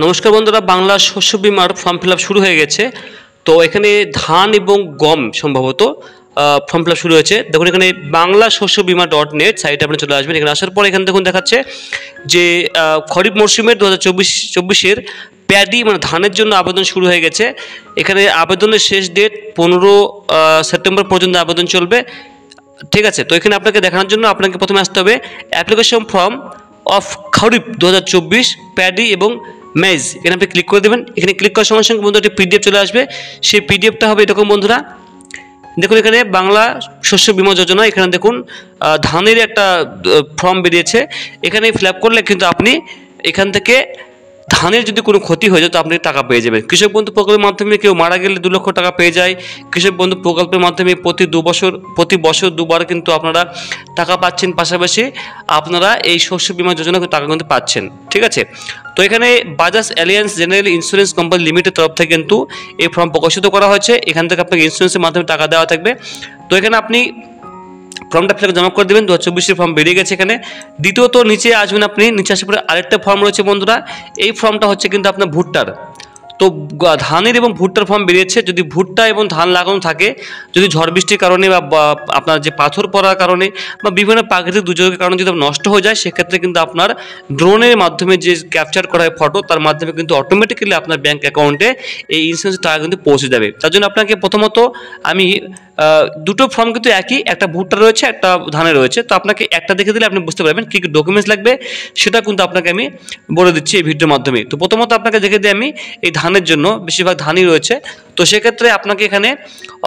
নমস্কার বন্ধুরা, বাংলা শস্য বিমার ফর্ম ফিল আপ শুরু হয়ে গেছে। তো এখানে ধান এবং গম সম্ভবত ফর্ম ফিল আপ শুরু হয়েছে। দেখুন এখানে বাংলা শস্য বিমা .net সাইটে আপনি চলে আসবেন। এখানে আসার পর এখানে দেখুন দেখাচ্ছে যে খরিফ মরশুমের 2024-24 প্যাডি মানে ধানের জন্য আবেদন শুরু হয়ে গেছে। এখানে আবেদনের শেষ ডেট 15 সেপ্টেম্বর পর্যন্ত আবেদন চলবে। ঠিক আছে, তো এখানে আপনাকে দেখানোর জন্য আপনাকে প্রথমে আসতে হবে application form of kharif 2024 paddy এবং মেজ। এখানে আপনি ক্লিক করে দেবেন। এখানে ক্লিক করার সঙ্গে সঙ্গে বন্ধু একটি পিডিএফ চলে আসবে। সেই পিডিএফটা হবে এরকম বন্ধুরা, দেখুন এখানে বাংলা শস্য বীমা যোজনা, এখানে দেখুন ধানের একটা ফর্ম বেরিয়েছে। এখানে ফিল আপ করলে কিন্তু আপনি এখান থেকে ধানের যদি কোনো ক্ষতি হয়ে যায় তো আপনি টাকা পেয়ে যাবেন। কৃষক বন্ধু প্রকল্পের মাধ্যমে কেউ মারা গেলে 2 লক্ষ টাকা পেয়ে যায়। কৃষক বন্ধু প্রকল্পের মাধ্যমে প্রতি বছর 2বার কিন্তু আপনারা টাকা পাচ্ছেন। পাশাপাশি আপনারা এই শস্য বীমা যোজনা টাকা কিন্তু পাচ্ছেন। ঠিক আছে, তো এখানে Bajaj Allianz general insurance company limited তরফ থেকে কিন্তু এই ফর্ম প্রকাশিত করা হয়েছে। এখান থেকে আপনাকে ইন্স্যুরেন্সের মাধ্যমে টাকা দেওয়া থাকবে। তো এখানে আপনি ফর্মটা আপনাকে জমা করে দেবেন। 2024 ফর্ম বেরিয়ে গেছে। এখানে দ্বিতীয়ত নিচে আসবেন, আপনি নিচে আসার পরে আরেকটা ফর্ম রয়েছে বন্ধুরা। এই ফর্মটা হচ্ছে কিন্তু আপনার ভুট্টার। তো ধানের এবং ভুট্টার ফর্ম বেরিয়েছে। যদি ভুট্টা এবং ধান লাগানো থাকে, যদি ঝড় বৃষ্টির কারণে বা আপনার যে পাথর পড়ার কারণে বা বিভিন্ন প্রাকৃতিক দুর্যোগের কারণে যদি নষ্ট হয়ে যায়, সেক্ষেত্রে কিন্তু আপনার ড্রোনের মাধ্যমে যে ক্যাপচার করা হয় ফটো, তার মাধ্যমে কিন্তু অটোমেটিক্যালি আপনার ব্যাঙ্ক অ্যাকাউন্টে এই ইন্স্যুরেন্সের টাকা কিন্তু পৌঁছে যাবে। তার জন্য আপনাকে প্রথমত আমি দুটো ফর্ম কিন্তু একই, একটা ভুট্টা রয়েছে একটা ধানের রয়েছে। তো আপনাকে একটা দেখে দিলে আপনি বুঝতে পারবেন কী কী ডকুমেন্টস লাগবে, সেটা কিন্তু আপনাকে আমি বলে দিচ্ছি এই ভিডিওর মাধ্যমে। তো প্রথমত আপনাকে দেখে দিই আমি এই ধানের জন্য, বেশিরভাগ ধানই রয়েছে। তো সেক্ষেত্রে আপনাকে এখানে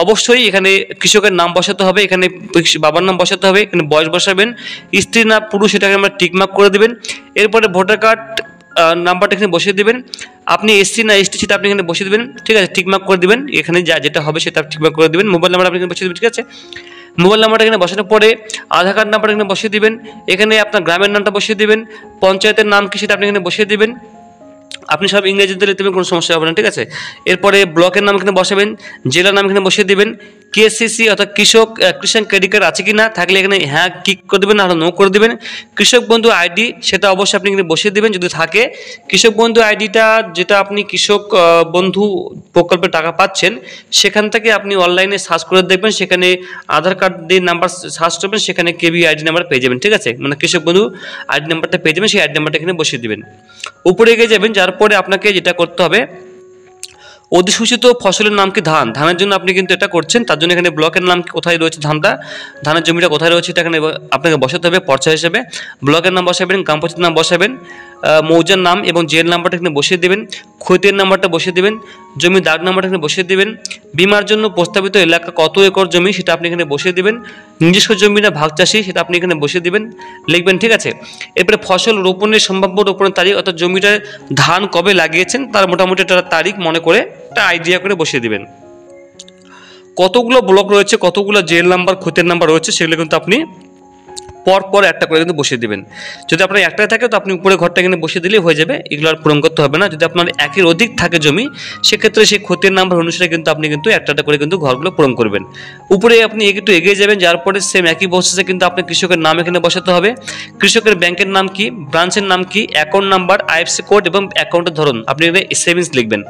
অবশ্যই এখানে কৃষকের নাম বসাতে হবে, এখানে বাবার নাম বসাতে হবে, এখানে বয়স বসাবেন, স্ত্রী না পুরুষ সেটাকে আমরা টিকমার্ক করে দেবেন। এরপরে ভোটার কার্ড নাম্বারটা এখানে বসিয়ে দেবেন। আপনি এসসি না এসটি সেটা আপনি এখানে বসিয়ে দেবেন। ঠিক আছে, টিকমার্ক করে দেবেন। এখানে যেটা হবে সেটা টিকমার্ক করে দেবেন। মোবাইল নাম্বার আপনি এখানে বসিয়ে দেবেন। ঠিক আছে, মোবাইল নাম্বারটা এখানে বসানোর পরে আধার কার্ড নাম্বার এখানে বসিয়ে দেবেন। এখানে আপনার গ্রামের নামটা বসিয়ে দেবেন। পঞ্চায়েতের নাম কি সেটা আপনি এখানে বসিয়ে দেবেন। আপনি সব ইংরেজিতে লিখতে দেবেন, কোনো সমস্যা হবে না। ঠিক আছে, এরপরে ব্লকের নাম এখানে বসাবেন, জেলার নাম এখানে বসিয়ে দেবেন। কেসিসি অর্থাৎ কৃষক ক্রেডিট কার্ড আছে কি না, থাকলে এখানে হ্যাঁ ক্লিক করে দেবেন, আর নো করে দেবেন। কৃষক বন্ধু আইডি সেটা অবশ্যই আপনি এখানে বসিয়ে দেবেন যদি থাকে। কৃষক বন্ধু আইডিটা যেটা আপনি কৃষক বন্ধু প্রকল্পে টাকা পাচ্ছেন, সেখান থেকে আপনি অনলাইনে সার্চ করে দেখবেন, সেখানে আধার কার্ড দিয়ে নাম্বার সার্চ করবেন, সেখানে কেবি আইডি নাম্বার পেয়ে যাবেন। ঠিক আছে, মানে কৃষক বন্ধু আইডি নাম্বারটা পেয়ে যাবেন, সেই আইডি নাম্বারটা এখানে বসিয়ে দেবেন। উপরে এগিয়ে যাবেন, যার পরে আপনাকে যেটা করতে হবে, অধিসূচিত ফসলের নাম কি ধান, ধানের জন্য আপনি কিন্তু এটা করছেন। তার জন্য এখানে ব্লকের নাম কোথায় রয়েছে, ধানের জমিটা কোথায় রয়েছে এটা এখানে আপনাকে বসাতে হবে পর্চা হিসেবে। ব্লকের নাম বসাবেন, গ্রাম পঞ্চায়েতের নাম বসাবেন, মৌজার নাম এবং জেল নাম্বারটা এখানে বসিয়ে দেবেন। ক্ষতির নাম্বারটা বসিয়ে দেবেন। জমির দাগ নাম্বারটা এখানে বসিয়ে দেবেন। বিমার জন্য প্রস্তাবিত এলাকা কত একর জমি সেটা আপনি এখানে বসিয়ে দেবেন। নিজস্ব জমি না ভাগ চাষি সেটা আপনি এখানে বসিয়ে দেবেন, লিখবেন। ঠিক আছে, এরপরে ফসল রোপণের সম্ভাব্য রোপণের তারিখ, অর্থাৎ জমিটা ধান কবে লাগিয়েছেন তার মোটামুটি একটা তারিখ মনে করে একটা আইডিয়া করে বসিয়ে দেবেন। কতগুলো ব্লক রয়েছে, কতগুলো জেল নাম্বার ক্ষতির নাম্বার রয়েছে, সেগুলো কিন্তু আপনি পর একটা করে কিন্তু বসিয়ে দেবেন। যদি আপনার একটাই থাকে তো আপনি উপরে ঘরটা এখানে বসিয়ে দিলেই হয়ে যাবে, এগুলো আর পূরণ করতে হবে না। যদি আপনার একের অধিক থাকে জমি, সেক্ষেত্রে সেই ক্ষতির নাম্বার অনুসারে কিন্তু আপনি কিন্তু একটা করে কিন্তু ঘরগুলো পূরণ করবেন। উপরে আপনি একটু এগিয়ে যাবেন, যার পরে সেম একই প্রসেসে কিন্তু আপনি কৃষকের নাম এখানে বসাতে হবে। কৃষকের ব্যাংকের নাম কি, ব্রাঞ্চের নাম কি, অ্যাকাউন্ট নাম্বার, আইএফসি কোড এবং অ্যাকাউন্টের ধরন আপনি এখানে সেভিংস লিখবেন।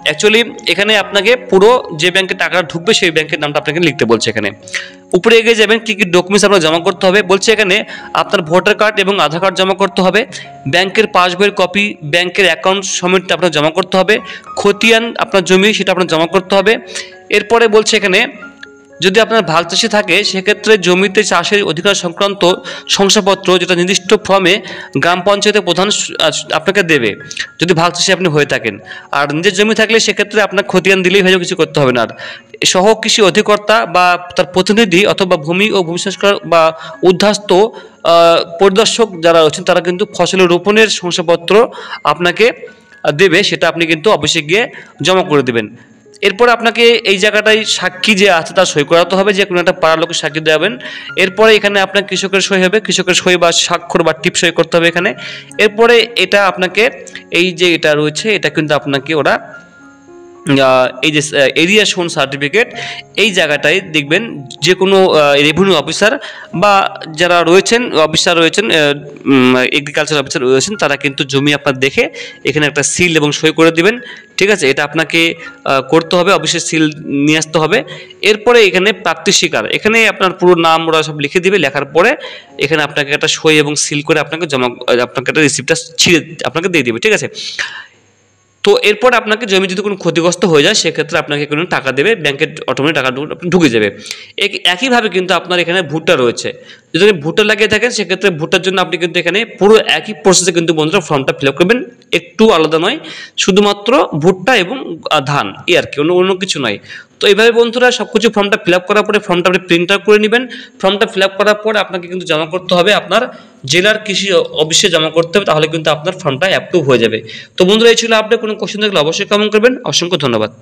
অ্যাকচুয়ালি এখানে আপনাকে পুরো যে ব্যাংকে টাকা ঢুকবে সেই ব্যাংকের নামটা আপনাকে লিখতে বলছে। এখানে উপরে এগিয়ে যাবেন, কী কী ডকুমেন্টস আপনাকে জমা করতে হবে বলছে। এখানে আপনার ভোটার কার্ড এবং আধার কার্ড জমা করতে হবে। ব্যাংকের পাসবইয়ের কপি, ব্যাংকের অ্যাকাউন্ট সমেত আপনাকে জমা করতে হবে। খতিয়ান আপনার জমি সেটা আপনার জমা করতে হবে। এরপরে বলছে এখানে যদি আপনার ভাগ চাষি থাকে, সেক্ষেত্রে জমিতে চাষের অধিকার সংক্রান্ত শংসাপত্র যেটা নির্দিষ্ট ফর্মে গ্রাম পঞ্চায়েতের প্রধান আপনাকে দেবে, যদি ভাগ চাষি আপনি হয়ে থাকেন। আর নিজের জমি থাকলে সেক্ষেত্রে আপনার খতিয়ান দিলেই হয়ে কিছু করতে হবে না। আর সহ কৃষি অধিকর্তা বা তার প্রতিনিধি অথবা ভূমি ও ভূমি সংস্কার বা উদ্বাস্তু পরিদর্শক যারা রয়েছেন, তারা কিন্তু ফসলের রোপণের শংসাপত্র আপনাকে দেবে, সেটা আপনি কিন্তু অবশ্যই গিয়ে জমা করে দেবেন। এরপরে আপনাকে এই জায়গাটায় সাক্ষী যে আছে তার সই করাতে হবে, যে কোনো একটা পাড়ার লোকের সাক্ষী দেবেন। এরপরে এখানে আপনার কৃষকের সই হবে, কৃষকের সই বা স্বাক্ষর বা টিপ সই করতে হবে এখানে। এরপরে এটা আপনাকে এই যে এটা রয়েছে এটা কিন্তু আপনাকে ওরা এই যে এরিয়া শোন সার্টিফিকেট, এই জায়গাটায় দেখবেন যে কোনো রেভিনিউ অফিসার বা যারা রয়েছেন অফিসার রয়েছেন, এগ্রিকালচার অফিসার রয়েছেন, তারা কিন্তু জমি আপনার দেখে এখানে একটা সিল এবং সই করে দিবেন। ঠিক আছে, এটা আপনাকে করতে হবে, অফিসের সিল নিয়ে আসতে হবে। এরপরে এখানে প্রাপ্তি স্বীকার, এখানে আপনার পুরো নাম ওরা সব লিখে দিবে, লেখার পরে এখানে আপনাকে একটা সই এবং সিল করে আপনাকে একটা রিসিপ্টটা আপনাকে দিয়ে দিবে। ঠিক আছে, তো এরপর আপনাকে জমি যদি কোনো ক্ষতিগ্রস্ত হয়ে যায় সেক্ষেত্রে আপনাকে কোনো টাকা দেবে, ব্যাংকের অটোমেটিক টাকা ঢুকে যাবে। একইভাবে কিন্তু আপনার এখানে ভুট্টা রয়েছে, যদি ভুট্টা লাগিয়ে থাকেন সেক্ষেত্রে ভুট্টার জন্য আপনি কিন্তু এখানে পুরো একই প্রসেসে কিন্তু বন্ধুরা ফর্মটা ফিল আপ করবেন, একটু আলাদা নয়, শুধুমাত্র ভুট্টা এবং ধান এই আর কি, অন্য কিছু নয়। তো এইভাবে বন্ধুরা সব কিছু ফর্মটা ফিল আপ করার পরে ফর্মটা আপনি প্রিন্ট আউট করে নেবেন। ফর্মটা ফিল আপ করার পর আপনাকে কিন্তু জমা করতে হবে আপনার জেলার কৃষি অফিসে জমা করতে হবে, তাহলে কিন্তু আপনার ফর্মটা অ্যাপ্রুভ হয়ে যাবে। তো বন্ধুরা এই ছিল আপডেট, কোনো কোশ্চেন থাকলে অবশ্যই কমেন্ট করবেন। অসংখ্য ধন্যবাদ।